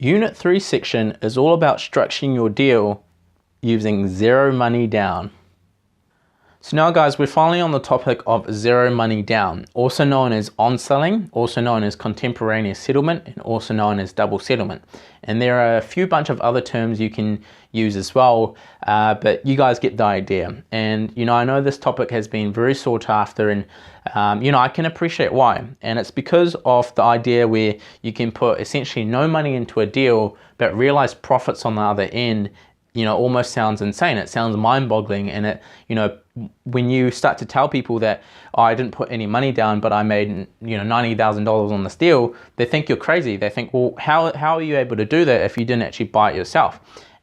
Unit 3 section is all about structuring your deal using zero money down. So now guys, we're finally on the topic of zero money down, also known as on-selling, also known as contemporaneous settlement, and also known as double settlement. And there are a few bunch of other terms you can use as well, but you guys get the idea. And I know this topic has been very sought after, and I can appreciate why. And it's because of the idea where you can put essentially no money into a deal, but realize profits on the other end. Almost sounds insane. It sounds mind-boggling, and it, when you start to tell people that, oh, I didn't put any money down, but I made, $90,000 on this deal, they think you're crazy. They think, well, how are you able to do that if you didn't actually buy it yourself?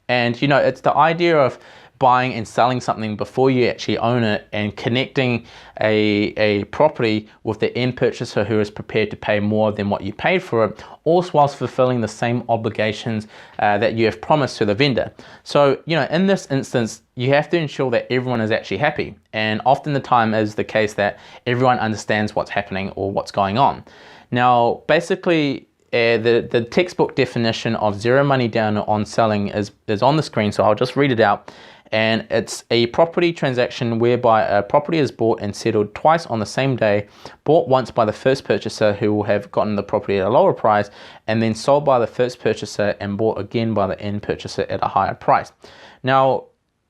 And it's the idea of buying and selling something before you actually own it, and connecting a property with the end purchaser who is prepared to pay more than what you paid for it, all whilst fulfilling the same obligations that you have promised to the vendor. So, in this instance, you have to ensure that everyone is actually happy. And often the time is the case that everyone understands what's happening or what's going on. Now, basically, the textbook definition of zero money down on selling is on the screen, so I'll just read it out. And it's a property transaction whereby a property is bought and settled twice on the same day, bought once by the first purchaser who will have gotten the property at a lower price, and then sold by the first purchaser and bought again by the end purchaser at a higher price. Now,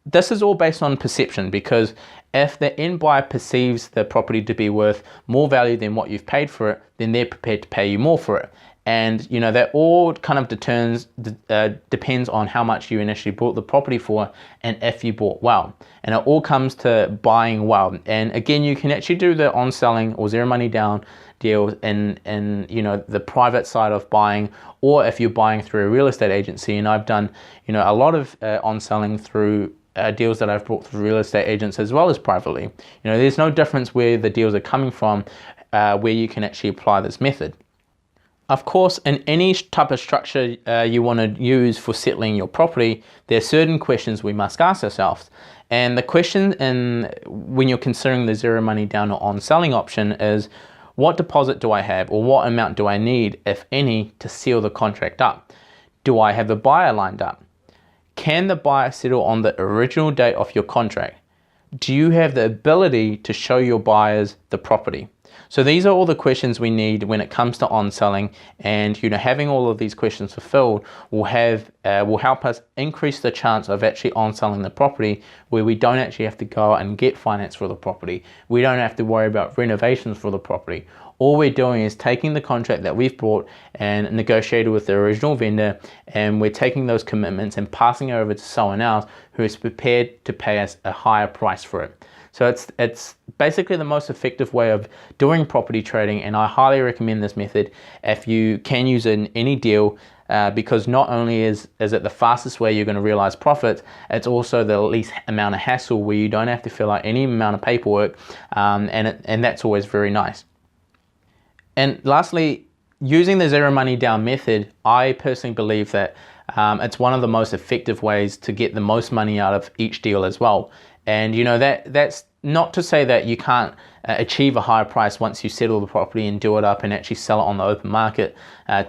this is all based on perception, because if the end buyer perceives the property to be worth more value than what you've paid for it, then they're prepared to pay you more for it. And that all kind of depends on how much you initially bought the property for, and if you bought well. And it all comes to buying well. And again, you can actually do the on-selling or zero money down deals in the private side of buying, or if you're buying through a real estate agency. And I've done a lot of on-selling through deals that I've brought through real estate agents as well as privately. There's no difference where the deals are coming from, where you can actually apply this method. Of course, in any type of structure you want to use for settling your property, there are certain questions we must ask ourselves. And the question when you're considering the zero money down or on selling option is, what deposit do I have, or what amount do I need, if any, to seal the contract up? Do I have a buyer lined up? Can the buyer settle on the original date of your contract? Do you have the ability to show your buyers the property? So these are all the questions we need when it comes to on-selling, and having all of these questions fulfilled will help us increase the chance of actually on-selling the property, where we don't actually have to go out and get finance for the property. We don't have to worry about renovations for the property. All we're doing is taking the contract that we've brought and negotiated with the original vendor, and we're taking those commitments and passing it over to someone else who is prepared to pay us a higher price for it. So it's basically the most effective way of doing property trading, and I highly recommend this method if you can use it in any deal, because not only is it the fastest way you're going to realize profits, it's also the least amount of hassle, where you don't have to fill out any amount of paperwork, and that's always very nice. And lastly, using the zero money down method, I personally believe that it's one of the most effective ways to get the most money out of each deal as well. And that's not to say that you can't achieve a higher price once you settle the property and do it up and actually sell it on the open market,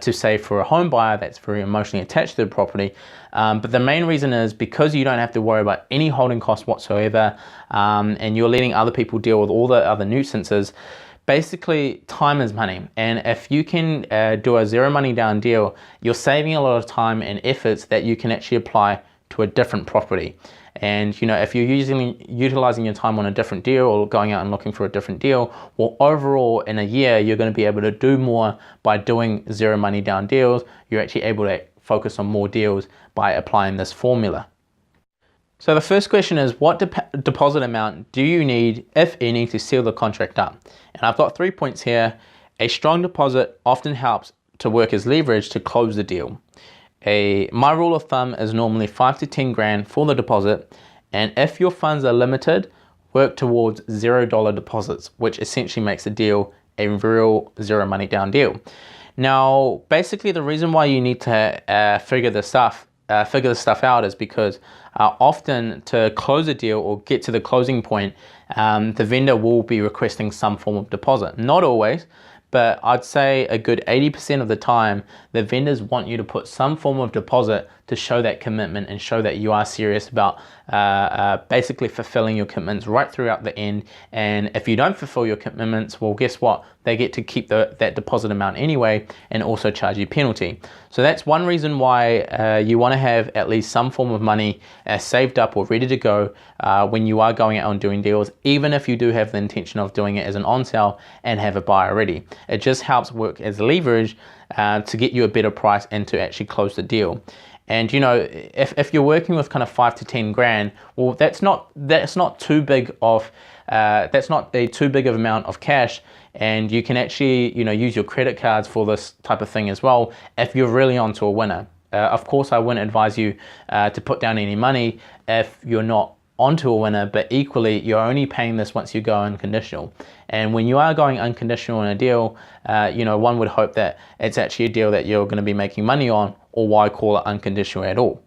to say for a home buyer that's very emotionally attached to the property. But the main reason is because you don't have to worry about any holding costs whatsoever, and you're letting other people deal with all the other nuisances. Basically, time is money, and if you can do a zero money down deal, you're saving a lot of time and efforts that you can actually apply to a different property. And if you're utilizing your time on a different deal, or going out and looking for a different deal, well, overall in a year you're going to be able to do more by doing zero money down deals. You're actually able to focus on more deals by applying this formula. So the first question is, what deposit amount do you need, if any, to seal the contract up? And I've got 3 points here. A strong deposit often helps to work as leverage to close the deal. My rule of thumb is normally 5 to 10 grand for the deposit, and if your funds are limited, work towards $0 deposits, which essentially makes the deal a real zero money down deal. Now, basically the reason why you need to figure this stuff out is because often to close a deal or get to the closing point, the vendor will be requesting some form of deposit. Not always, but I'd say a good 80% of the time, the vendors want you to put some form of deposit to show that commitment and show that you are serious about basically fulfilling your commitments right throughout the end. And if you don't fulfill your commitments, well, guess what? They get to keep that deposit amount anyway and also charge you penalty. So that's one reason why you want to have at least some form of money saved up or ready to go when you are going out and doing deals, even if you do have the intention of doing it as an on sale and have a buyer ready. It just helps work as leverage to get you a better price and to actually close the deal. And you know, if you're working with kind of 5 to 10 grand, well, that's not too big of that's not a too big of amount of cash, and you can actually, you know, use your credit cards for this type of thing as well if you're really onto a winner. Of course, I wouldn't advise you to put down any money if you're not onto a winner, but equally, you're only paying this once you go unconditional. And when you are going unconditional in a deal, you know, one would hope that it's actually a deal that you're going to be making money on, or why call it unconditional at all?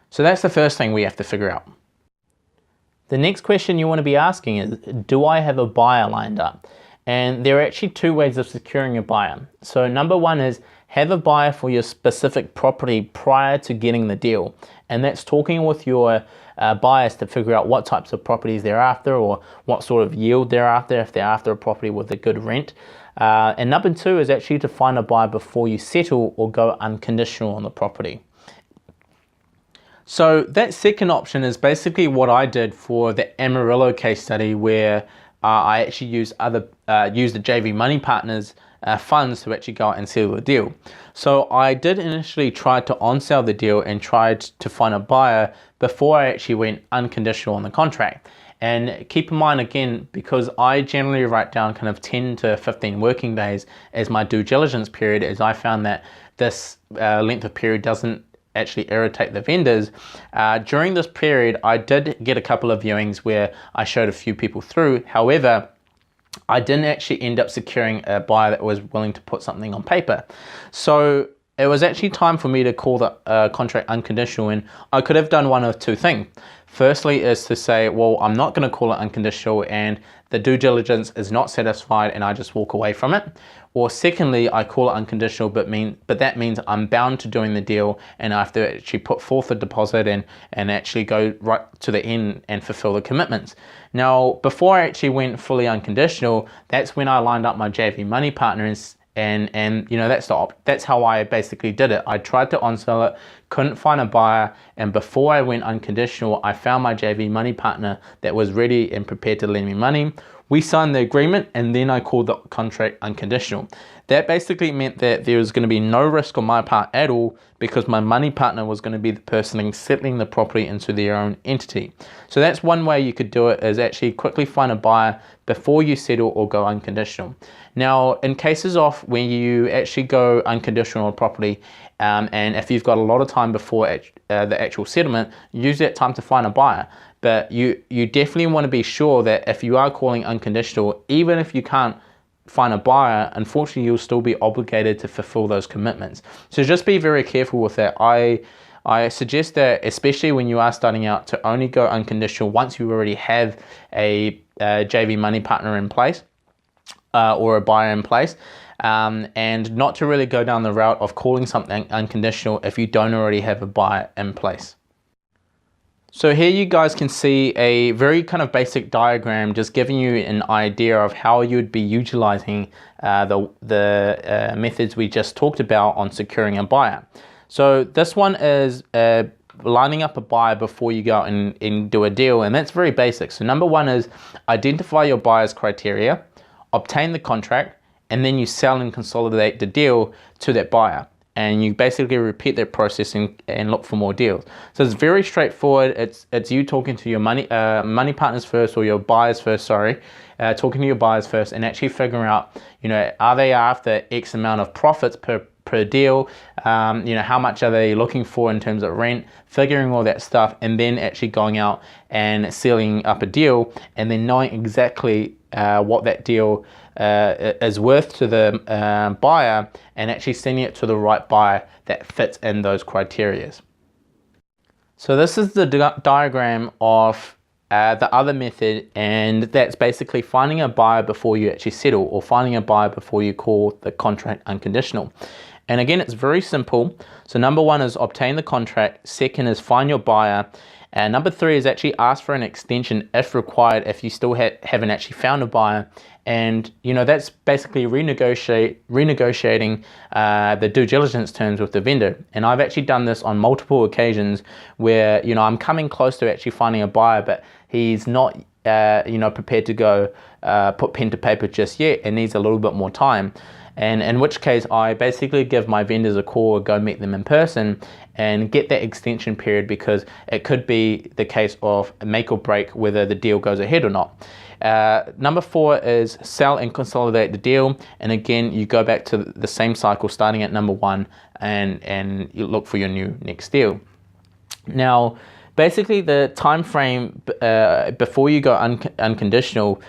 So that's the first thing we have to figure out. The next question you want to be asking is, do I have a buyer lined up? And there are actually two ways of securing a buyer. So number one is have a buyer for your specific property prior to getting the deal. And that's talking with your buyers to figure out what types of properties they're after or what sort of yield they're after, if they're after a property with a good rent. And number two is actually to find a buyer before you settle or go unconditional on the property. So that second option is basically what I did for the Amarillo case study, where I actually used the JV Money Partners funds to actually go out and seal the deal. So I did initially try to on-sell the deal and tried to find a buyer before I actually went unconditional on the contract. And keep in mind again, because I generally write down kind of 10 to 15 working days as my due diligence period, as I found that this length of period doesn't actually irritate the vendors. During this period, I did get a couple of viewings where I showed a few people through. However, I didn't actually end up securing a buyer that was willing to put something on paper. So it was actually time for me to call the contract unconditional, and I could have done one of two things. Firstly is to say, well, I'm not going to call it unconditional and the due diligence is not satisfied and I just walk away from it. Or secondly, I call it unconditional, but that means I'm bound to doing the deal and I have to actually put forth a deposit and actually go right to the end and fulfill the commitments. Now, before I actually went fully unconditional, that's when I lined up my JV Money Partners. And you know, that's how I basically did it. I tried to on-sell it, couldn't find a buyer, and before I went unconditional, I found my JV Money Partner that was ready and prepared to lend me money. We signed the agreement, and then I called the contract unconditional. That basically meant that there was going to be no risk on my part at all, because my money partner was going to be the person settling the property into their own entity. So that's one way you could do it, is actually quickly find a buyer before you settle or go unconditional. Now, in cases of when you actually go unconditional on a property, and if you've got a lot of time before the actual settlement, use that time to find a buyer. But you definitely want to be sure that if you are calling unconditional, even if you can't find a buyer, unfortunately you'll still be obligated to fulfill those commitments. So just be very careful with that. I suggest that, especially when you are starting out, to only go unconditional once you already have a JV Money Partner in place or a buyer in place, and not to really go down the route of calling something unconditional if you don't already have a buyer in place. So here you guys can see a very kind of basic diagram, just giving you an idea of how you'd be utilizing the methods we just talked about on securing a buyer. So this one is lining up a buyer before you go out and do a deal, and that's very basic. So number one is identify your buyer's criteria, obtain the contract, and then you sell and consolidate the deal to that buyer. And you basically repeat that process and look for more deals. So it's very straightforward. It's you talking to your money partners first, or your buyers first, sorry. Talking to your buyers first and actually figuring out, you know, are they after X amount of profits per deal? You know, how much are they looking for in terms of rent? Figuring all that stuff, and then actually going out and sealing up a deal, and then knowing exactly what that deal is worth to the buyer, and actually sending it to the right buyer that fits in those criteria. So this is the diagram of the other method, and that's basically finding a buyer before you actually settle, or finding a buyer before you call the contract unconditional. And again, it's very simple. So number one is obtain the contract. Second is find your buyer. And number three is actually ask for an extension if required, if you still haven't actually found a buyer. And that's basically renegotiating the due diligence terms with the vendor. And I've actually done this on multiple occasions where I'm coming close to actually finding a buyer, but he's not prepared to go put pen to paper just yet and needs a little bit more time. And in which case I basically give my vendors a call or go meet them in person and get that extension period, because it could be the case of make or break whether the deal goes ahead or not. Number four is sell and consolidate the deal. And again, you go back to the same cycle starting at number one and you look for your new next deal. Now, basically the time frame before you go unconditional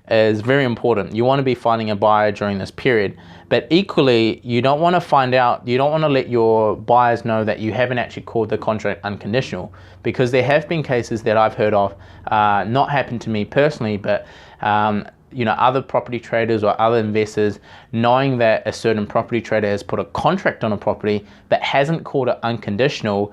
is very important. You want to be finding a buyer during this period, but equally you don't want to let your buyers know that you haven't actually called the contract unconditional, because there have been cases that I've heard of, not happened to me personally, but other property traders or other investors knowing that a certain property trader has put a contract on a property but hasn't called it unconditional.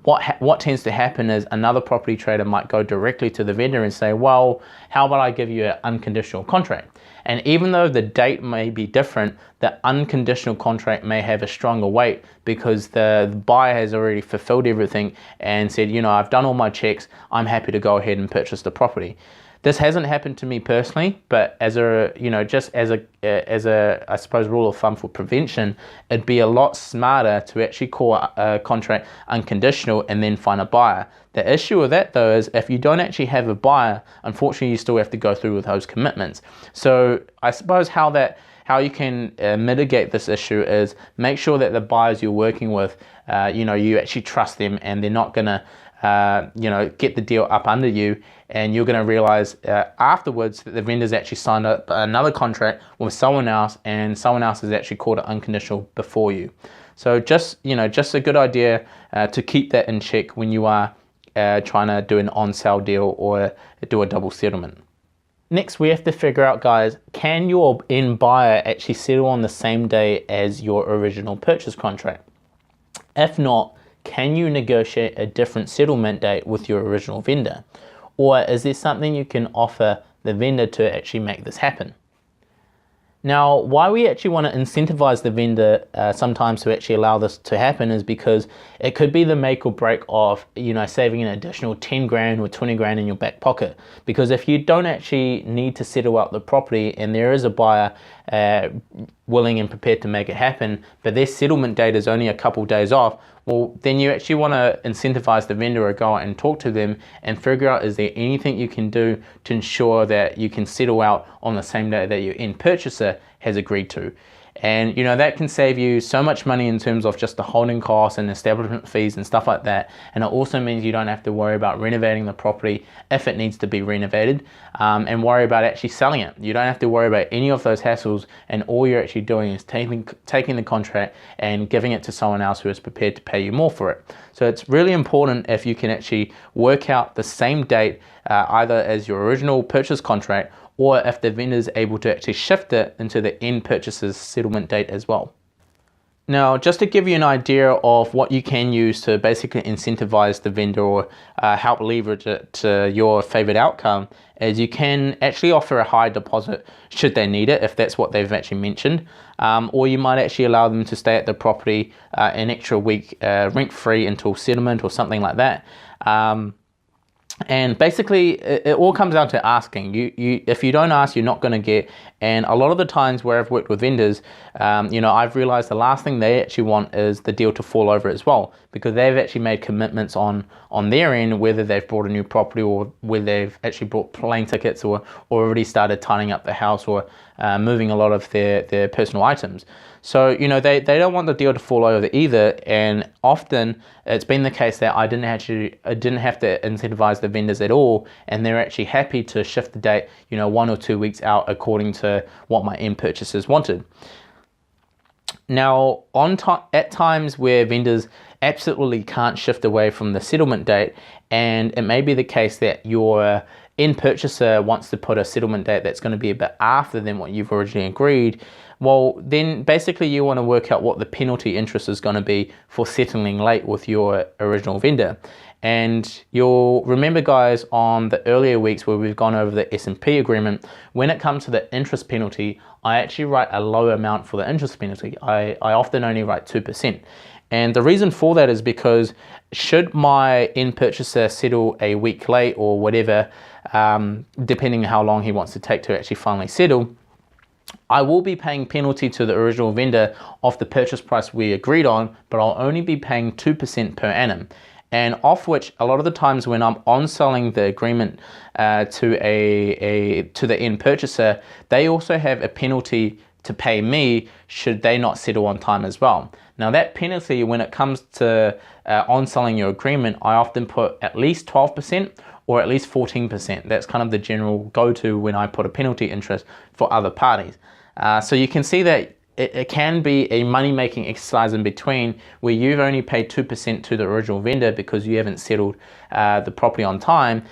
What tends to happen is another property trader might go directly to the vendor and say, well, how about I give you an unconditional contract? And even though the date may be different, the unconditional contract may have a stronger weight because the buyer has already fulfilled everything and said, I've done all my checks, I'm happy to go ahead and purchase the property. This hasn't happened to me personally, but as a I suppose rule of thumb for prevention, it'd be a lot smarter to actually call a contract unconditional and then find a buyer. The issue with that though is if you don't actually have a buyer, unfortunately you still have to go through with those commitments. So I suppose how you can mitigate this issue is make sure that the buyers you're working with, you actually trust them and they're not gonna get the deal up under you, and you're going to realize afterwards that the vendor's actually signed up another contract with someone else, and someone else has actually called it unconditional before you. So just a good idea to keep that in check when you are trying to do an on-sale deal or do a double settlement. Next, we have to figure out, guys, can your end buyer actually settle on the same day as your original purchase contract? If not, can you negotiate a different settlement date with your original vendor? Or is there something you can offer the vendor to actually make this happen? Now, why we actually want to incentivize the vendor sometimes to actually allow this to happen is because it could be the make or break of, saving an additional 10 grand or 20 grand in your back pocket. Because if you don't actually need to settle out the property and there is a buyer willing and prepared to make it happen, but their settlement date is only a couple days off, well, then you actually want to incentivize the vendor or go out and talk to them and figure out, is there anything you can do to ensure that you can settle out on the same day that your end purchaser has agreed to. And that can save you so much money in terms of just the holding costs and establishment fees and stuff like that. And it also means you don't have to worry about renovating the property if it needs to be renovated, and worry about actually selling it. You don't have to worry about any of those hassles, and all you're actually doing is taking the contract and giving it to someone else who is prepared to pay you more for it. So it's really important if you can actually work out the same date either as your original purchase contract, or if the vendor is able to actually shift it into the end purchaser's settlement date as well. Now, just to give you an idea of what you can use to basically incentivize the vendor or help leverage it to your favorite outcome, is you can actually offer a high deposit should they need it, if that's what they've actually mentioned, or you might actually allow them to stay at the property an extra week rent-free until settlement or something like that. And basically, it all comes down to asking. If you don't ask, you're not going to get. And a lot of the times where I've worked with vendors, I've realized the last thing they actually want is the deal to fall over as well, because they've actually made commitments on their end, whether they've bought a new property or whether they've actually bought plane tickets or already started tidying up the house or moving a lot of their personal items. So, they don't want the deal to fall over either, and often it's been the case that I didn't have to incentivize the vendors at all, and they're actually happy to shift the date, 1 or 2 weeks out according to what my end purchasers wanted. Now, at times where vendors absolutely can't shift away from the settlement date, and it may be the case that your end purchaser wants to put a settlement date that's going to be a bit after than what you've originally agreed. Well, then basically you want to work out what the penalty interest is going to be for settling late with your original vendor. And you'll remember, guys, on the earlier weeks where we've gone over the S&P agreement, when it comes to the interest penalty, I actually write a low amount for the interest penalty. I often only write 2%. And the reason for that is because should my end purchaser settle a week late or whatever, depending on how long he wants to take to actually finally settle, I will be paying penalty to the original vendor of the purchase price we agreed on, but I'll only be paying 2% per annum. And off which a lot of the times when I'm on selling the agreement to the end purchaser, they also have a penalty to pay me should they not settle on time as well. Now that penalty, when it comes to on selling your agreement, I often put at least 12% or at least 14%. That's kind of the general go-to when I put a penalty interest for other parties. So you can see that it can be a money-making exercise in between where you've only paid 2% to the original vendor because you haven't settled the property on time,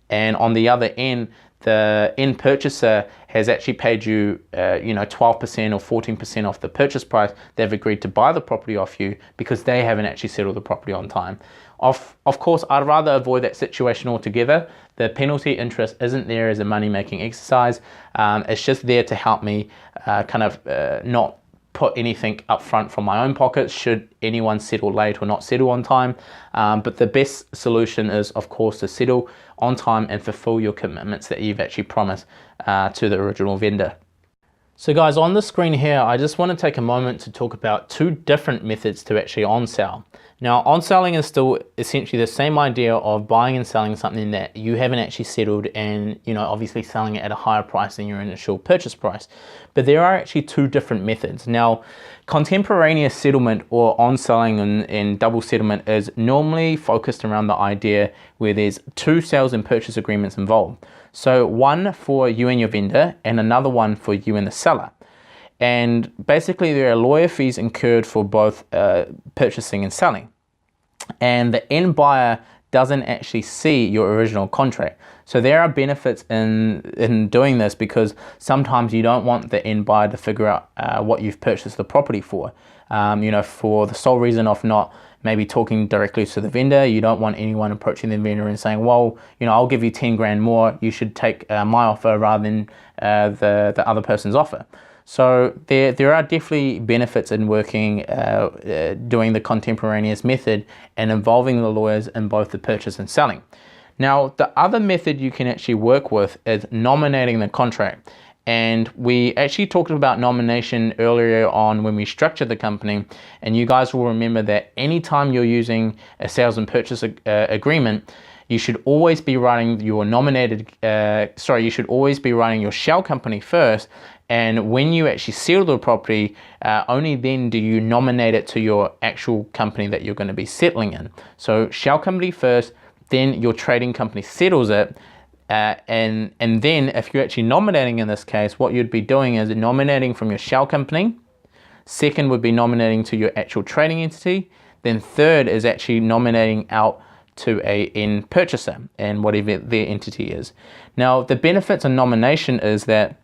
and on the other end, the end purchaser has actually paid you, 12% or 14% off the purchase price they've agreed to buy the property off you because they haven't actually settled the property on time. Of course, I'd rather avoid that situation altogether. The penalty interest isn't there as a money-making exercise. It's just there to help me not put anything up front from my own pockets should anyone settle late or not settle on time. But the best solution is, of course, to settle on time and fulfill your commitments that you've actually promised to the original vendor. So guys, on the screen here, I just want to take a moment to talk about two different methods to actually on-sell. Now, on-selling is still essentially the same idea of buying and selling something that you haven't actually settled and, obviously selling it at a higher price than your initial purchase price. But there are actually two different methods. Now, contemporaneous settlement or on-selling and double settlement is normally focused around the idea where there's two sales and purchase agreements involved. So one for you and your vendor and another one for you and the seller. And basically there are lawyer fees incurred for both purchasing and selling. And the end buyer doesn't actually see your original contract. So there are benefits in doing this because sometimes you don't want the end buyer to figure out what you've purchased the property for. For the sole reason of not maybe talking directly to the vendor. You don't want anyone approaching the vendor and saying, well, I'll give you 10 grand more. You should take my offer rather than the other person's offer. So there are definitely benefits in working, doing the contemporaneous method and involving the lawyers in both the purchase and selling. Now, the other method you can actually work with is nominating the contract. And we actually talked about nomination earlier on when we structured the company. And you guys will remember that anytime you're using a sales and purchase agreement, you should always be writing your you should always be writing your shell company first. And when you actually sell the property, only then do you nominate it to your actual company that you're going to be settling in. So shell company first, then your trading company settles it. And then if you're actually nominating in this case, what you'd be doing is nominating from your shell company. Second would be nominating to your actual trading entity. Then third is actually nominating out to a end purchaser and whatever their entity is. Now, the benefits of nomination is that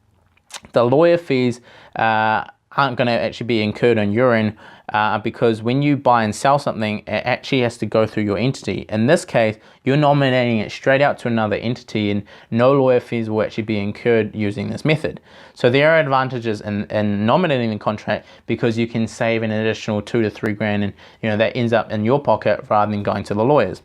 the lawyer fees aren't going to actually be incurred on your end because when you buy and sell something, it actually has to go through your entity. In this case, you're nominating it straight out to another entity and no lawyer fees will actually be incurred using this method. So there are advantages in nominating the contract because you can save an additional 2 to 3 grand and that ends up in your pocket rather than going to the lawyers.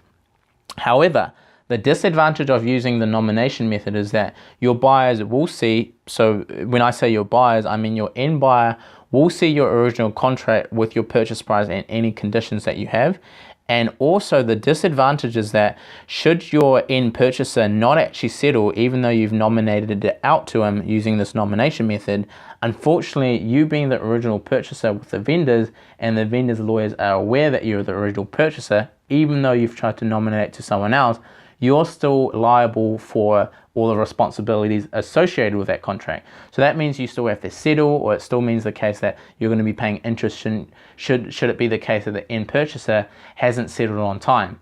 However, the disadvantage of using the nomination method is that your buyers will see, so when I say your buyers, I mean your end buyer will see your original contract with your purchase price and any conditions that you have. And also the disadvantage is that should your end purchaser not actually settle, even though you've nominated it out to him using this nomination method, unfortunately, you being the original purchaser with the vendors and the vendors' lawyers are aware that you're the original purchaser, even though you've tried to nominate it to someone else, you're still liable for all the responsibilities associated with that contract. So that means you still have to settle, or it still means the case that you're going to be paying interest should it be the case that the end purchaser hasn't settled on time.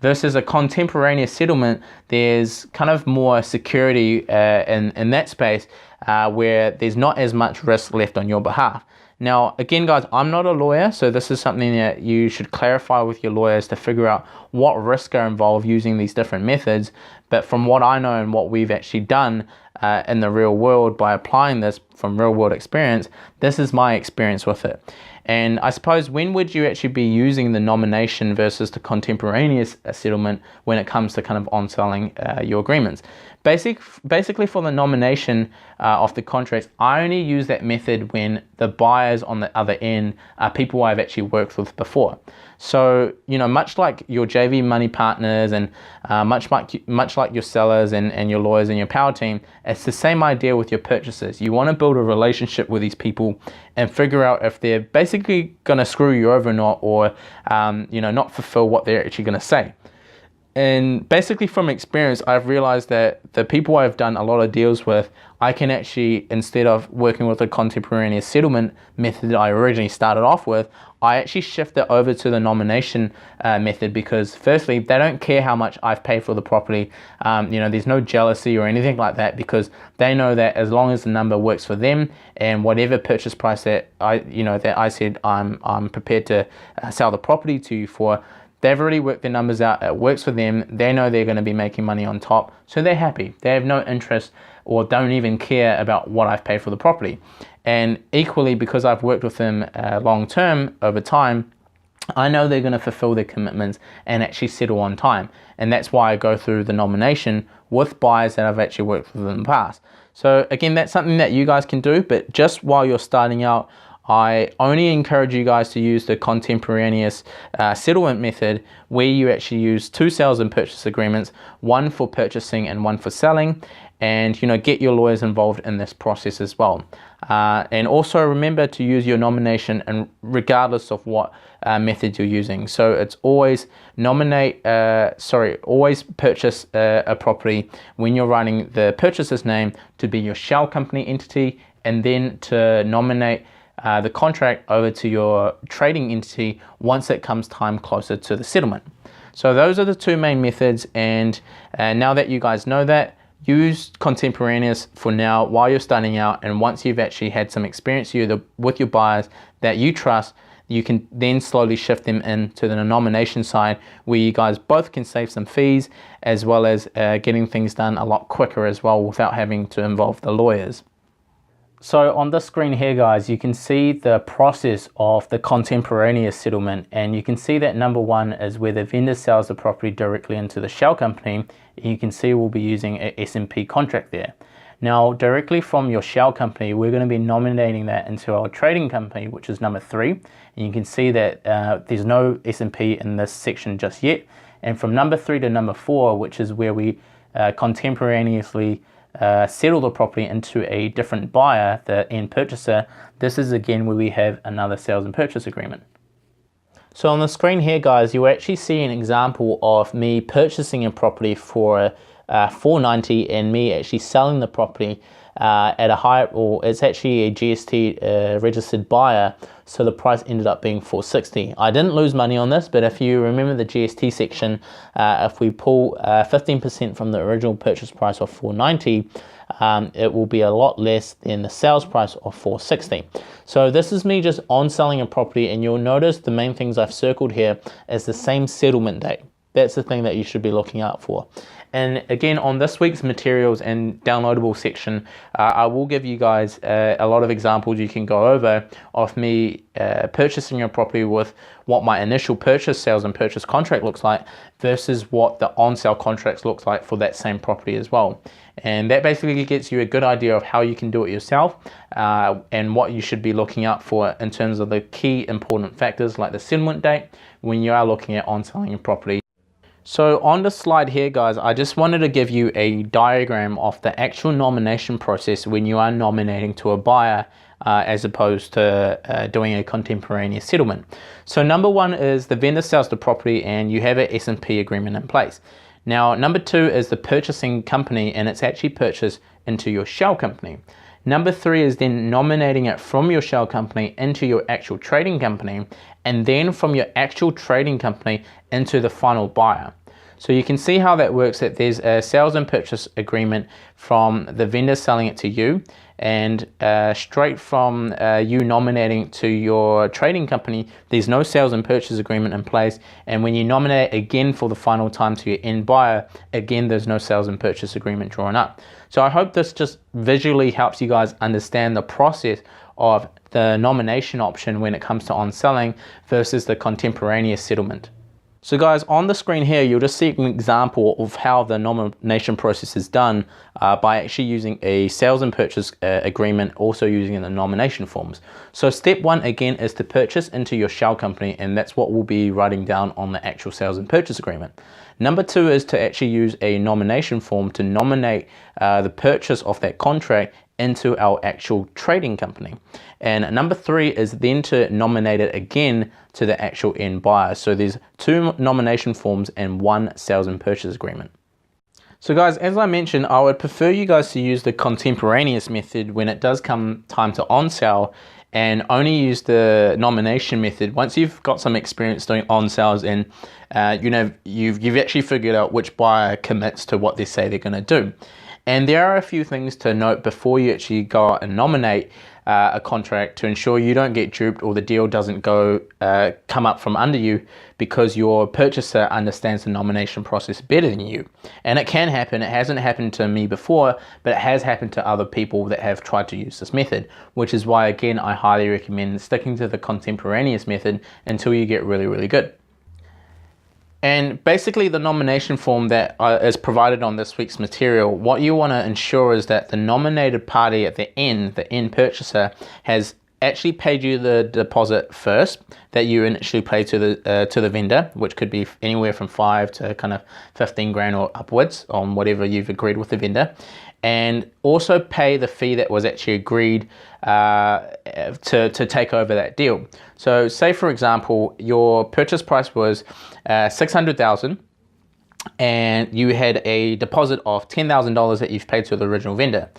Versus a contemporaneous settlement, there's kind of more security in that space where there's not as much risk left on your behalf. Now, again, guys, I'm not a lawyer, so this is something that you should clarify with your lawyers to figure out what risks are involved using these different methods. But from what I know and what we've actually done in the real world by applying this from real world experience, this is my experience with it. And I suppose, when would you actually be using the nomination versus the contemporaneous settlement when it comes to kind of on-selling your agreements? Basically for the nomination of the contracts, I only use that method when the buyers on the other end are people I've actually worked with before. So, you know, much like your JV money partners and much like your sellers and your lawyers and your power team, it's the same idea with your purchasers. You want to build a relationship with these people and figure out if they're basically going to screw you over or not, or you know, not fulfill what they're actually going to say. And basically from experience, I've realized that the people I've done a lot of deals with, I can actually, instead of working with a contemporaneous settlement method that I originally started off with, I actually shift it over to the nomination method, because firstly, they don't care how much I've paid for the property. You know, there's no jealousy or anything like that, because they know that as long as the number works for them and whatever purchase price that I said I'm prepared to sell the property to you for, they've already worked their numbers out, it works for them, they know they're going to be making money on top, so they're happy. They have no interest or don't even care about what I've paid for the property. And equally, because I've worked with them long term over time, I know they're going to fulfill their commitments and actually settle on time. And that's why I go through the nomination with buyers that I've actually worked with in the past. So again, that's something that you guys can do, but just while you're starting out, I only encourage you guys to use the contemporaneous settlement method, where you actually use 2 sales and purchase agreements, one for purchasing and one for selling, and get your lawyers involved in this process as well. And also remember to use your nomination, and regardless of what method you're using. So it's always always purchase a property when you're writing the purchaser's name to be your shell company entity, and then to nominate the contract over to your trading entity once it comes time closer to the settlement. So those are the 2 main methods, and now that you guys know that, use contemporaneous for now while you're starting out, and once you've actually had some experience with your buyers that you trust, you can then slowly shift them into the nomination side, where you guys both can save some fees, as well as getting things done a lot quicker as well without having to involve the lawyers. So on this screen here, guys, you can see the process of the contemporaneous settlement, and you can see that number 1 is where the vendor sells the property directly into the shell company. You can see we'll be using an S&P contract there. Now, directly from your shell company, we're going to be nominating that into our trading company, which is number 3. And you can see that there's no S&P in this section just yet. And from number 3 to number 4, which is where we contemporaneously settle the property into a different buyer, the end purchaser, this is again where we have another sales and purchase agreement. So on the screen here, guys, you actually see an example of me purchasing a property for $490 and me actually selling the property at a higher, or it's actually a GST registered buyer, so the price ended up being $460. I didn't lose money on this, but if you remember the GST section, if we pull 15% from the original purchase price of $490, it will be a lot less than the sales price of $460. So this is me just on selling a property, and you'll notice the main things I've circled here is the same settlement date. That's the thing that you should be looking out for. And again, on this week's materials and downloadable section, I will give you guys a lot of examples you can go over of me purchasing a property with what my initial purchase, sales and purchase contract looks like versus what the on-sale contracts looks like for that same property as well. And that basically gets you a good idea of how you can do it yourself and what you should be looking out for in terms of the key important factors like the settlement date when you are looking at on-selling a property. So on the slide here, guys, I just wanted to give you a diagram of the actual nomination process when you are nominating to a buyer as opposed to doing a contemporaneous settlement. So number 1 is the vendor sells the property and you have an S&P agreement in place. Now, number 2 is the purchasing company, and it's actually purchased into your shell company. Number 3 is then nominating it from your shell company into your actual trading company, and then from your actual trading company into the final buyer. So you can see how that works, that there's a sales and purchase agreement from the vendor selling it to you, and straight from you nominating it to your trading company, there's no sales and purchase agreement in place. And when you nominate again for the final time to your end buyer, again, there's no sales and purchase agreement drawn up. So I hope this just visually helps you guys understand the process of the nomination option when it comes to on selling versus the contemporaneous settlement. So guys, on the screen here, you'll just see an example of how the nomination process is done by actually using a sales and purchase agreement, also using the nomination forms. So step 1 again is to purchase into your shell company, and that's what we'll be writing down on the actual sales and purchase agreement. Number 2 is to actually use a nomination form to nominate the purchase of that contract into our actual trading company. And number 3 is then to nominate it again to the actual end buyer. So there's 2 nomination forms and 1 sales and purchase agreement. So guys, as I mentioned, I would prefer you guys to use the contemporaneous method when it does come time to on sale, and only use the nomination method once you've got some experience doing on sales, and you've actually figured out which buyer commits to what they say they're going to do. And there are a few things to note before you actually go out and nominate a contract to ensure you don't get duped or the deal doesn't come up from under you because your purchaser understands the nomination process better than you. And it can happen. It hasn't happened to me before, but it has happened to other people that have tried to use this method, which is why, again, I highly recommend sticking to the contemporaneous method until you get really, really good. And basically the nomination form that is provided on this week's material, what you want to ensure is that the nominated party at the end purchaser, has actually paid you the deposit first that you initially paid to the vendor, which could be anywhere from 5 to kind of 15 grand or upwards on whatever you've agreed with the vendor. And also pay the fee that was actually agreed to take over that deal. So say, for example, your purchase price was $600,000 and you had a deposit of $10,000 that you've paid to the original vendor.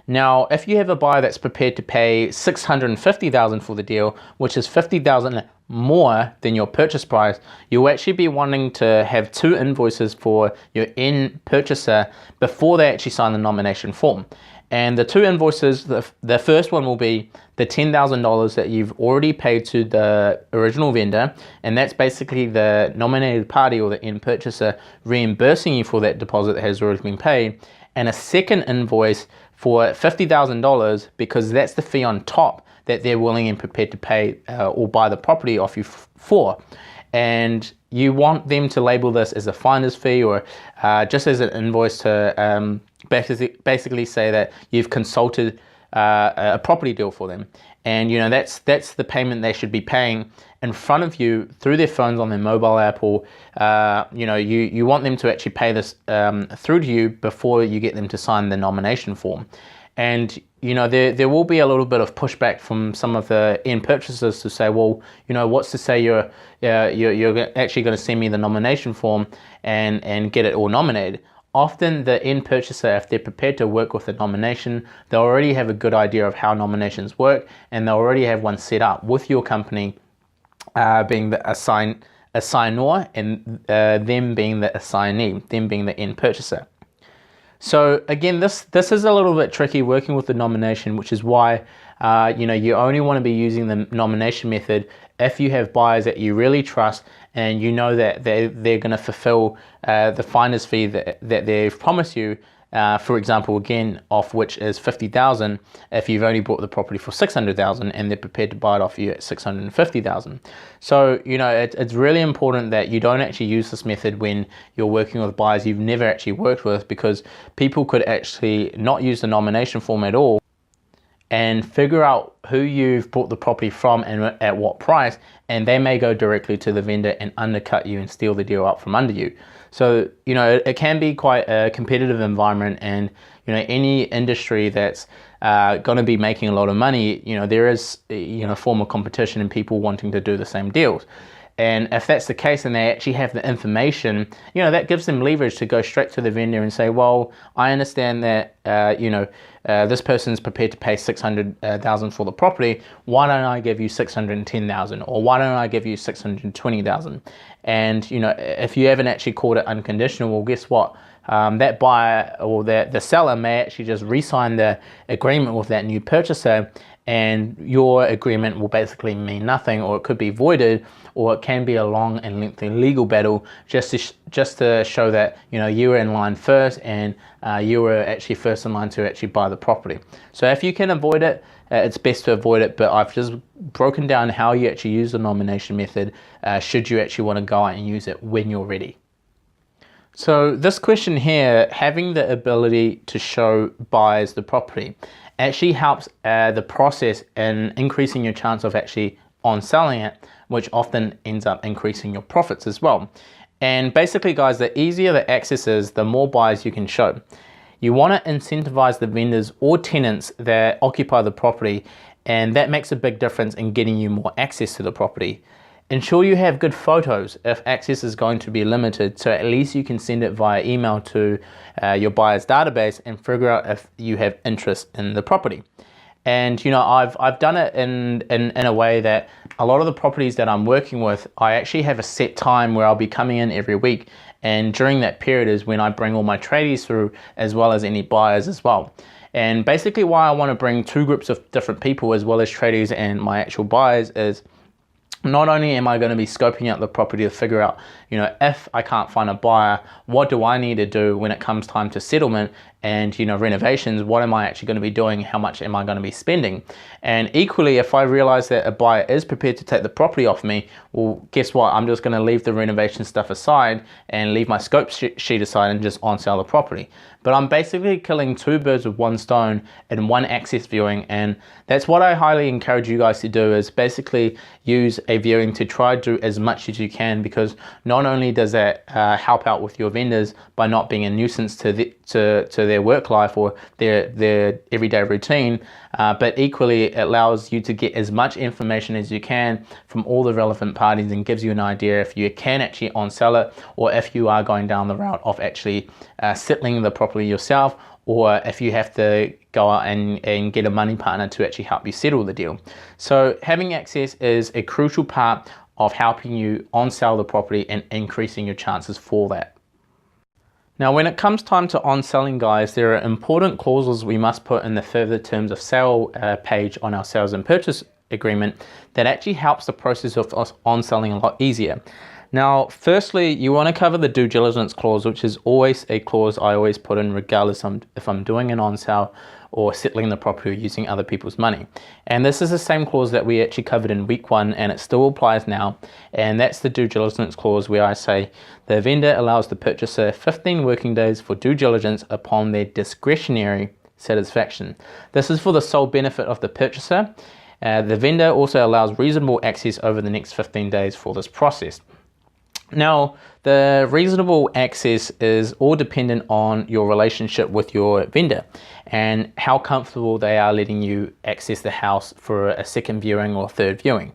Now, if you have a buyer that's prepared to pay $650,000 for the deal, which is $50,000 more than your purchase price, you'll actually be wanting to have 2 invoices for your end purchaser before they actually sign the nomination form. And the 2 invoices, the first one will be the $10,000 that you've already paid to the original vendor, and that's basically the nominated party or the end purchaser reimbursing you for that deposit that has already been paid, and a second invoice for $50,000 because that's the fee on top that they're willing and prepared to pay or buy the property off you for. And you want them to label this as a finder's fee or just as an invoice to basically say that you've consulted a property deal for them. And that's the payment they should be paying in front of you through their phones on their mobile app, or you want them to actually pay this through to you before you get them to sign the nomination form. And there will be a little bit of pushback from some of the end purchasers to say, well, what's to say you're actually going to send me the nomination form and get it all nominated. Often the end purchaser, if they're prepared to work with the nomination, they already have a good idea of how nominations work, and they already have one set up with your company being the assignor and them being the assignee, them being the end purchaser. So again, this is a little bit tricky working with the nomination, which is why you only want to be using the nomination method if you have buyers that you really trust and you know that they're going to fulfill the finder's fee that they've promised you. For example, again, off which is $50,000 if you've only bought the property for $600,000 and they're prepared to buy it off you at $650,000. So it's really important that you don't actually use this method when you're working with buyers you've never actually worked with, because people could actually not use the nomination form at all and figure out who you've bought the property from and at what price, and they may go directly to the vendor and undercut you and steal the deal up from under you. So it can be quite a competitive environment, and any industry that's going to be making a lot of money, there is a form of competition and people wanting to do the same deals. And if that's the case and they actually have the information, you know, that gives them leverage to go straight to the vendor and say, well, I understand that, this person's prepared to pay 600,000 for the property. Why don't I give you 610,000, or why don't I give you 620,000? And, you know, if you haven't actually called it unconditional, well, guess what? That buyer or the seller may actually just re-sign the agreement with that new purchaser, and your agreement will basically mean nothing, or it could be voided, or it can be a long and lengthy legal battle just to show that, you know, you were in line first, and you were actually first in line to actually buy the property. So if you can avoid it, it's best to avoid it, but I've just broken down how you actually use the nomination method should you actually want to go out and use it when you're ready. So this question here, having the ability to show buyers the property, actually helps the process in increasing your chance of actually on selling it, which often ends up increasing your profits as well. And basically, guys, the easier the access is, the more buyers you can show. You want to incentivize the vendors or tenants that occupy the property, and that makes a big difference in getting you more access to the property. Ensure you have good photos if access is going to be limited, so at least you can send it via email to your buyer's database and figure out if you have interest in the property. And, you know, I've done it in a way that a lot of the properties that I'm working with, I actually have a set time where I'll be coming in every week, and during that period is when I bring all my tradies through, as well as any buyers as well. And basically why I want to bring two groups of different people as well as tradies and my actual buyers is, not only am I going to be scoping out the property to figure out, you know, if I can't find a buyer, what do I need to do when it comes time to settlement and, you know, renovations? What am I actually going to be doing? How much am I going to be spending? And equally, if I realize that a buyer is prepared to take the property off me, well, guess what? I'm just going to leave the renovation stuff aside and leave my scope sheet aside and just on sell the property. But I'm basically killing two birds with one stone in one access viewing, and that's what I highly encourage you guys to do, is basically use a viewing to try to do as much as you can, because not only does that help out with your vendors by not being a nuisance to their work life or their everyday routine, but equally it allows you to get as much information as you can from all the relevant parties and gives you an idea if you can actually on sell it, or if you are going down the route of actually settling the property yourself, or if you have to go out and get a money partner to actually help you settle the deal. So having access is a crucial part of helping you on sell the property and increasing your chances for that. Now, when it comes time to on selling, guys, there are important clauses we must put in the further terms of sale page on our sales and purchase agreement that actually helps the process of us on selling a lot easier. Now, firstly, you want to cover the due diligence clause, which is always a clause I always put in regardless if I'm doing an on sale or settling the property or using other people's money. And this is the same clause that we actually covered in week 1, and it still applies now. And that's the due diligence clause, where I say the vendor allows the purchaser 15 working days for due diligence upon their discretionary satisfaction. This is for the sole benefit of the purchaser. The vendor also allows reasonable access over the next 15 days for this process. Now, the reasonable access is all dependent on your relationship with your vendor and how comfortable they are letting you access the house for a second viewing or third viewing.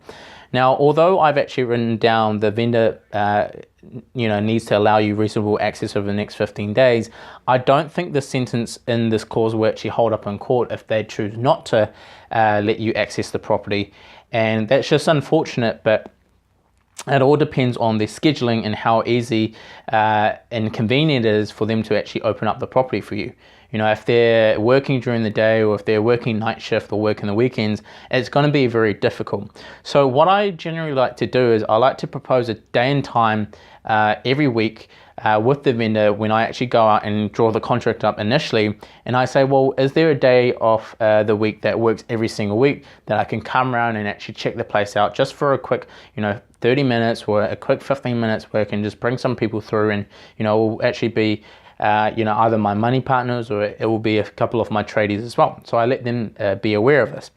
Now, although I've actually written down the vendor needs to allow you reasonable access over the next 15 days, I don't think the sentence in this clause will actually hold up in court if they choose not to let you access the property. And that's just unfortunate, but it all depends on their scheduling and how easy and convenient it is for them to actually open up the property for you. You know, if they're working during the day, or if they're working night shift or working the weekends, it's going to be very difficult. So what I generally like to do is I like to propose a day and time every week with the vendor when I actually go out and draw the contract up initially, and I say, well, is there a day of the week that works every single week that I can come around and actually check the place out just for a quick, 30 minutes or a quick 15 minutes where I can just bring some people through, and it will actually be either my money partners or it will be a couple of my tradies as well. So I let them be aware of this.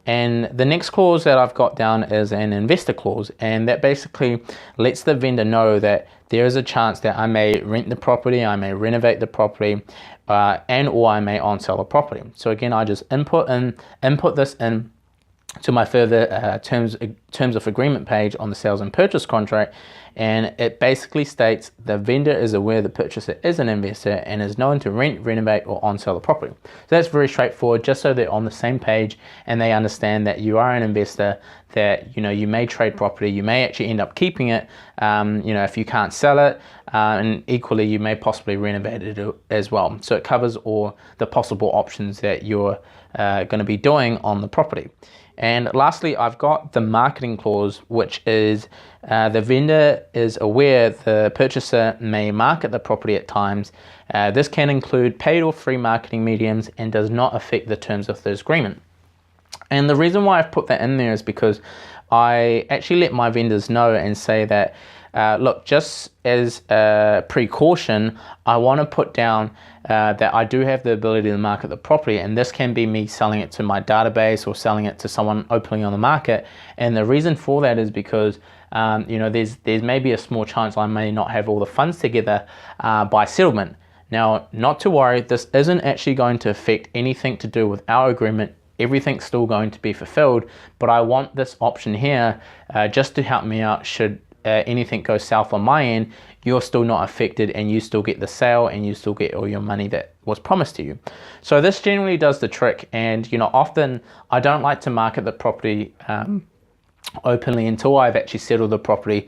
And the next clause that I've got down is an investor clause, and that basically lets the vendor know that there is a chance that I may rent the property, I may renovate the property, or I may on sell a property. So again, I just input this in to my further terms terms of agreement page on the sales and purchase contract, and it basically states the vendor is aware the purchaser is an investor and is known to rent, renovate, or on-sell the property. So that's very straightforward, just so they're on the same page and they understand that you are an investor, that you may trade property, you may actually end up keeping it, if you can't sell it, and equally you may possibly renovate it as well. So it covers all the possible options that you're going to be doing on the property. And lastly, I've got the marketing clause, which is the vendor is aware the purchaser may market the property at times. This can include paid or free marketing mediums and does not affect the terms of this agreement. And the reason why I've put that in there is because I actually let my vendors know and say that, look, just as a precaution, I want to put down that I do have the ability to market the property, and this can be me selling it to my database or selling it to someone openly on the market. And the reason for that is because there's maybe a small chance I may not have all the funds together by settlement. Now, not to worry, this isn't actually going to affect anything to do with our agreement. Everything's still going to be fulfilled, but I want this option here just to help me out should anything goes south on my end. You're still not affected and you still get the sale and you still get all your money that was promised to you. So this generally does the trick, and often I don't like to market the property openly until I've actually settled the property,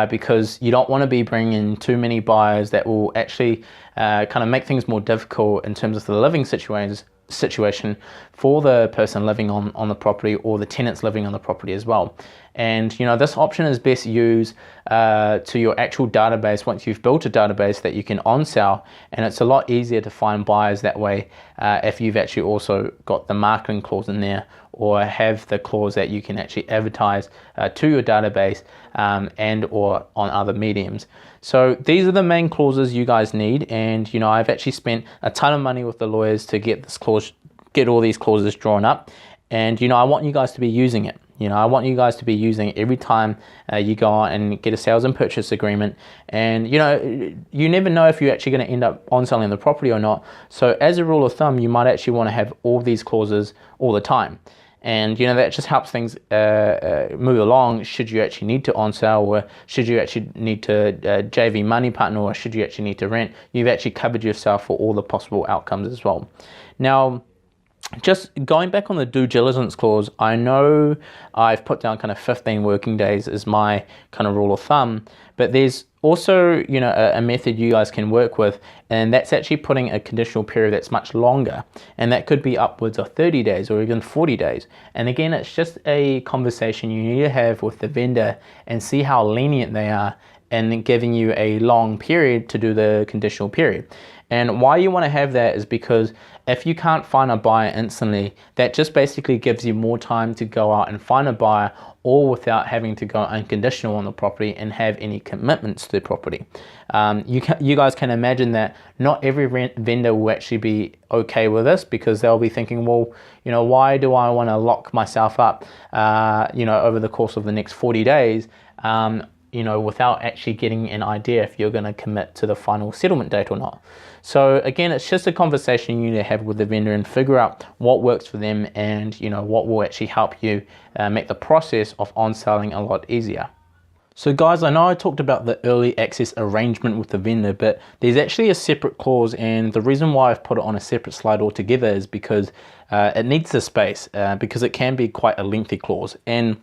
because you don't want to be bringing in too many buyers that will actually kind of make things more difficult in terms of the living situation for the person living on the property or the tenants living on the property as well. And this option is best used to your actual database once you've built a database that you can on-sell, and it's a lot easier to find buyers that way if you've actually also got the marketing clause in there, or have the clause that you can actually advertise to your database and or on other mediums. So these are the main clauses you guys need, and I've actually spent a ton of money with the lawyers to get all these clauses drawn up, and I want you guys to be using it. I want you guys to be using it every time you go on and get a sales and purchase agreement. And you never know if you're actually going to end up on selling the property or not. So as a rule of thumb, you might actually want to have all these clauses all the time. And that just helps things move along should you actually need to on-sell, or should you actually need to JV money partner, or should you actually need to rent. You've actually covered yourself for all the possible outcomes as well. Now, just going back on the due diligence clause, I know I've put down kind of 15 working days as my kind of rule of thumb, but there's also a method you guys can work with, and that's actually putting a conditional period that's much longer, and that could be upwards of 30 days or even 40 days. And again, it's just a conversation you need to have with the vendor and see how lenient they are in giving you a long period to do the conditional period. And why you want to have that is because if you can't find a buyer instantly, that just basically gives you more time to go out and find a buyer, all without having to go unconditional on the property and have any commitments to the property. You guys can imagine that not every vendor will actually be okay with this, because they'll be thinking, well, why do I want to lock myself up, over the course of the next 40 days, without actually getting an idea if you're going to commit to the final settlement date or not. So again, it's just a conversation you need to have with the vendor and figure out what works for them, and what will actually help you make the process of on-selling a lot easier. So guys, I know I talked about the early access arrangement with the vendor, but there's actually a separate clause, and the reason why I've put it on a separate slide altogether is because it needs the space, because it can be quite a lengthy clause. And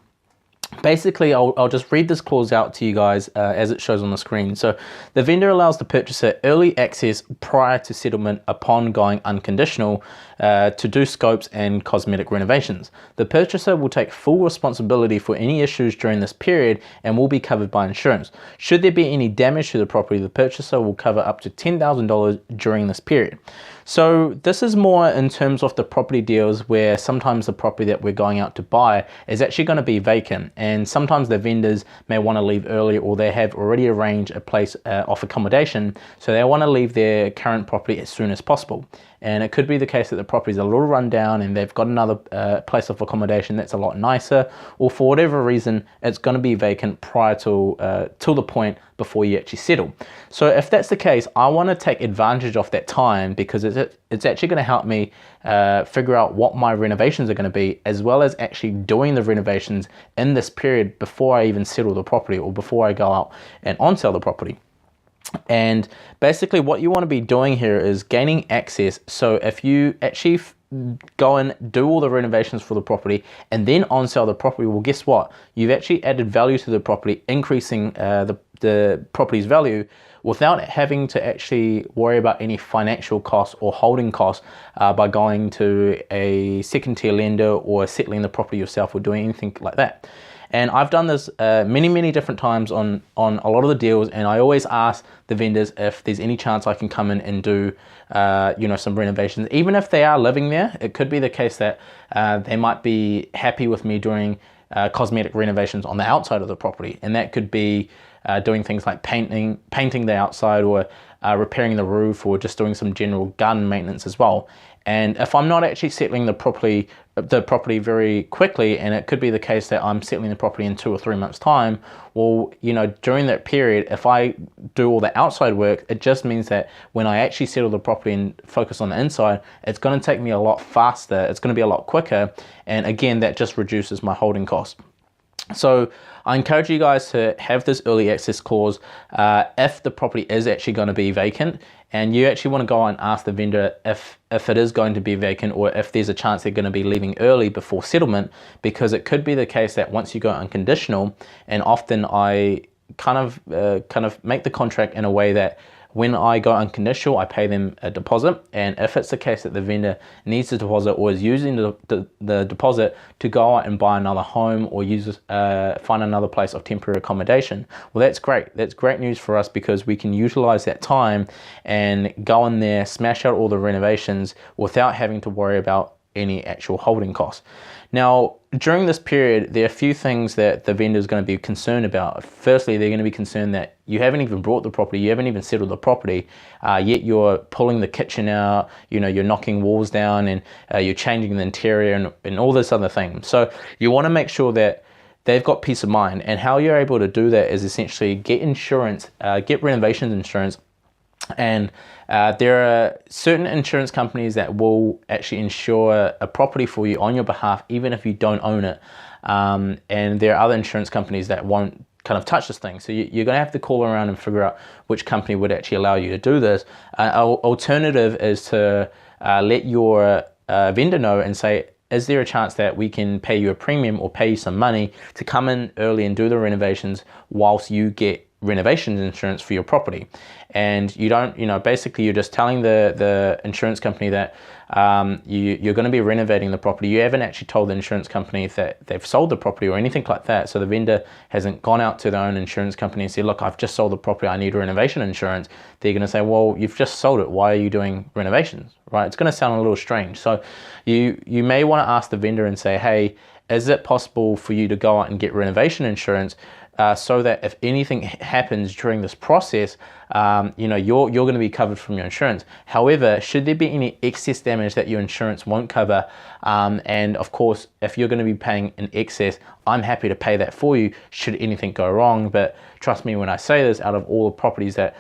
basically, I'll just read this clause out to you guys as it shows on the screen. So the vendor allows the purchaser early access prior to settlement upon going unconditional to do scopes and cosmetic renovations. The purchaser will take full responsibility for any issues during this period and will be covered by insurance. Should there be any damage to the property, the purchaser will cover up to $10,000 during this period. So this is more in terms of the property deals where sometimes the property that we're going out to buy is actually going to be vacant, and sometimes the vendors may want to leave early, or they have already arranged a place of accommodation, so they want to leave their current property as soon as possible. and it could be the case that the property's a little run down and they've got another place of accommodation that's a lot nicer, or for whatever reason it's going to be vacant prior to till the point before you actually settle. So if that's the case, I want to take advantage of that time, because it's actually going to help me figure out what my renovations are going to be, as well as actually doing the renovations in this period before I even settle the property or before I go out and on sell the property. And basically what you want to be doing here is gaining access. So if you actually go and do all the renovations for the property and then on sell the property, well, guess what? You've actually added value to the property, increasing the property's value without having to actually worry about any financial costs or holding costs by going to a second tier lender or settling the property yourself or doing anything like that. And I've done this many different times on a lot of the deals, and I always ask the vendors if there's any chance I can come in and do some renovations. Even if they are living there, it could be the case that they might be happy with me doing cosmetic renovations on the outside of the property, and that could be doing things like painting the outside, or repairing the roof, or just doing some general garden maintenance as well. And if I'm not actually settling the property very quickly, and it could be the case that I'm settling the property in 2 or 3 months time, well, during that period, if I do all the outside work, it just means that when I actually settle the property and focus on the inside, it's going to take me a lot faster, it's going to be a lot quicker, and again, that just reduces my holding cost. So I encourage you guys to have this early access clause if the property is actually going to be vacant, and you actually want to go and ask the vendor if it is going to be vacant, or if there's a chance they're going to be leaving early before settlement, because it could be the case that once you go unconditional, and often I kind of make the contract in a way that when I go unconditional, I pay them a deposit, and if it's the case that the vendor needs the deposit or is using the deposit to go out and buy another home or find another place of temporary accommodation, well, that's great. That's great news for us, because we can utilize that time and go in there, smash out all the renovations without having to worry about any actual holding costs. Now, during this period, there are a few things that the vendor is going to be concerned about. Firstly, they're going to be concerned that you haven't even bought the property, you haven't even settled the property, yet you're pulling the kitchen out, you're knocking walls down, and you're changing the interior and all this other thing. So you want to make sure that they've got peace of mind, and how you're able to do that is essentially get insurance, get renovations insurance. And there are certain insurance companies that will actually insure a property for you on your behalf, even if you don't own it. And there are other insurance companies that won't kind of touch this thing. So you're going to have to call around and figure out which company would actually allow you to do this. Alternative is to let your vendor know and say, is there a chance that we can pay you a premium or pay you some money to come in early and do the renovations whilst you get renovations insurance for your property? And you don't, basically you're just telling the insurance company that you're going to be renovating the property. You haven't actually told the insurance company that they've sold the property or anything like that. So the vendor hasn't gone out to their own insurance company and said, look, I've just sold the property, I need renovation insurance. They're going to say, well, you've just sold it, why are you doing renovations, right? It's going to sound a little strange. So you may want to ask the vendor and say, hey, is it possible for you to go out and get renovation insurance so that if anything happens during this process, you're going to be covered from your insurance. However, should there be any excess damage that your insurance won't cover, and of course, if you're going to be paying an excess, I'm happy to pay that for you should anything go wrong. But trust me when I say this, out of all the properties that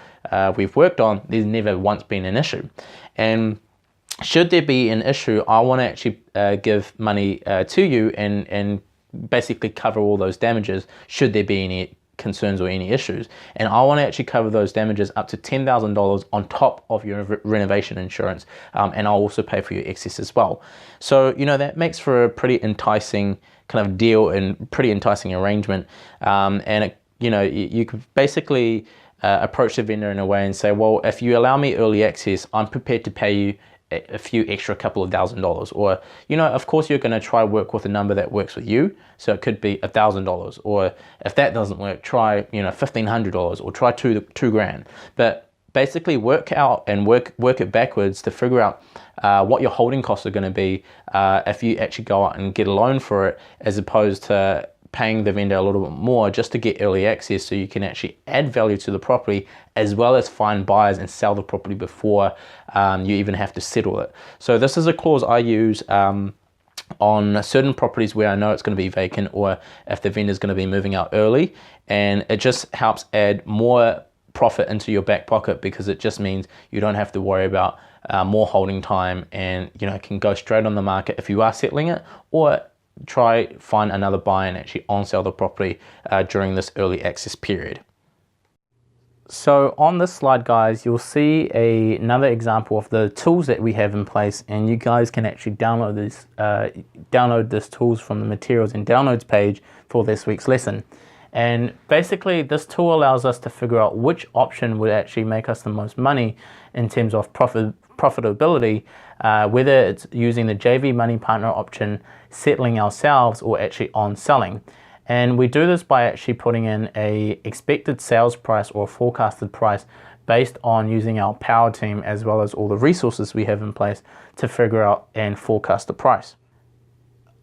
we've worked on, there's never once been an issue. And should there be an issue, I want to actually give money to you and basically cover all those damages should there be any concerns or any issues. And I want to actually cover those damages up to $10,000 on top of your renovation insurance, and I'll also pay for your excess as well. So that makes for a pretty enticing kind of deal and pretty enticing arrangement, and you could basically approach the vendor in a way and say, well, if you allow me early access, I'm prepared to pay you a few extra couple of $1,000, or of course you're going to try work with a number that works with you, so it could be $1,000, or if that doesn't work, try $1,500 or try two grand. But basically work out and work it backwards to figure out what your holding costs are going to be if you actually go out and get a loan for it, as opposed to paying the vendor a little bit more just to get early access, so you can actually add value to the property as well as find buyers and sell the property before you even have to settle it. So this is a clause I use on certain properties where I know it's going to be vacant, or if the vendor is going to be moving out early, and it just helps add more profit into your back pocket, because it just means you don't have to worry about more holding time, and can go straight on the market if you are settling it, or try find another buyer and actually on sell the property during this early access period. So on this slide, guys, you'll see another example of the tools that we have in place, and you guys can actually download this tools from the materials and downloads page for this week's lesson. And basically this tool allows us to figure out which option would actually make us the most money in terms of profitability, whether it's using the JV money partner option, settling ourselves, or actually on selling. And we do this by actually putting in a expected sales price or forecasted price based on using our power team as well as all the resources we have in place to figure out and forecast the price.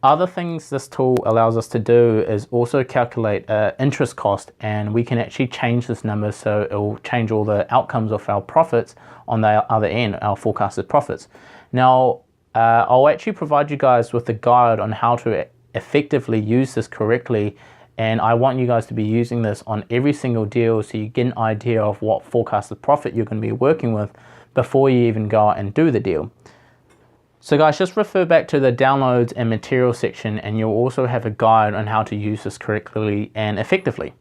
Other things this tool allows us to do is also calculate interest cost, and we can actually change this number so it will change all the outcomes of our profits on the other end, our forecasted profits. Now, I'll actually provide you guys with a guide on how to effectively use this correctly, and I want you guys to be using this on every single deal so you get an idea of what forecasted profit you're going to be working with before you even go out and do the deal. So guys, just refer back to the downloads and materials section, and you'll also have a guide on how to use this correctly and effectively.